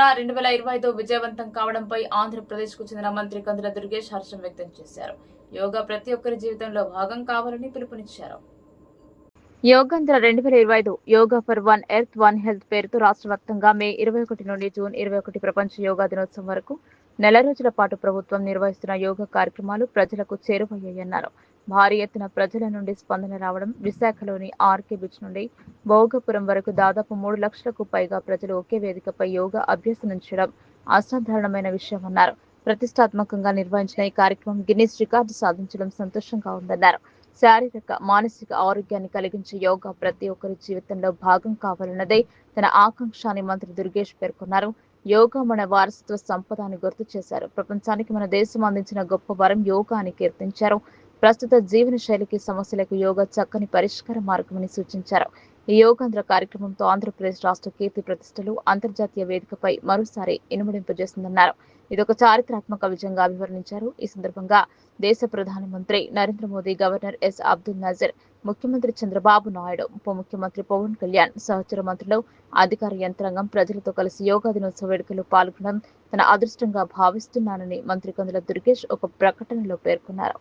2025 విజయవంతం కావడంపై ఆంధ్రప్రదేశ్కు చెందిన మంత్రి కందుల దుర్గేష్ హర్షం వ్యక్తం చేశారు. యోగా ప్రతి ఒక్కరి జీవితంలో భాగం కావాలని పిలుపునిచ్చారు. Yogandhra 2025 yoga for one earth one health పేరుతో రాష్ట్ర వ్యాప్తంగా మే 21 నుండి జూన్ 21 ప్రపంచ యోగా దినోత్సవం వరకు నెల రోజుల పాటు ప్రభుత్వం నిర్వహిస్తున్న యోగా కార్యక్రమాలు ప్రజలకు చేరువయ్యాయన్నారు. భారీ ఎత్తున ప్రజల నుండి స్పందన రావడం, విశాఖలోని ఆర్కే బీచ్ నుండి భోగపురం వరకు దాదాపు 3 లక్షలకు పైగా ప్రజలు ఒకే వేదికపై యోగా అభ్యసనం చేయడం అసాధారణమైన విషయమన్నారు. ప్రతిష్టాత్మకంగా నిర్వహించిన ఈ కార్యక్రమం గిన్నిస్ రికార్డు సాధించడం సంతోషంగా ఉందన్నారు. శారీరక, మానసిక ఆరోగ్యాన్ని కలిగించే యోగా ప్రతి ఒక్కరి జీవితంలో భాగం కావాలన్నదే తన ఆకాంక్ష అని మంత్రి దుర్గేష్ పేర్కొన్నారు. యోగా మన వారసత్వ సంపద అని గుర్తు చేశారు. ప్రపంచానికి మన దేశం అందించిన గొప్ప వరం యోగా అని కీర్తించారు. ప్రస్తుత జీవన శైలికి సమస్యలకు యోగా చక్కని పరిష్కార మార్గమని సూచించారు. ఈ యోగాంధ్ర కార్యక్రమంతో ఆంధ్రప్రదేశ్ రాష్ట్ర కీర్తి ప్రతిష్టలు అంతర్జాతీయ వేదికపై మరోసారి ఇనుమడింపజేసిందన్నారు. ఇదొక చారిత్రాత్మక విజయంగా అభివర్ణించారు. ఈ సందర్భంగా దేశ ప్రధానమంత్రి నరేంద్ర మోదీ, గవర్నర్ ఎస్ అబ్దుల్ నజీర్, ముఖ్యమంత్రి చంద్రబాబు నాయుడు, ఉప ముఖ్యమంత్రి పవన్ కళ్యాణ్, సహచర మంత్రులు, అధికార యంత్రాంగం ప్రజలతో కలిసి యోగా దినోత్సవ వేడుకల్లో పాల్గొనడం తన అదృష్టంగా భావిస్తున్నానని మంత్రి కందుల దుర్గేష్ ఒక ప్రకటనలో పేర్కొన్నారు.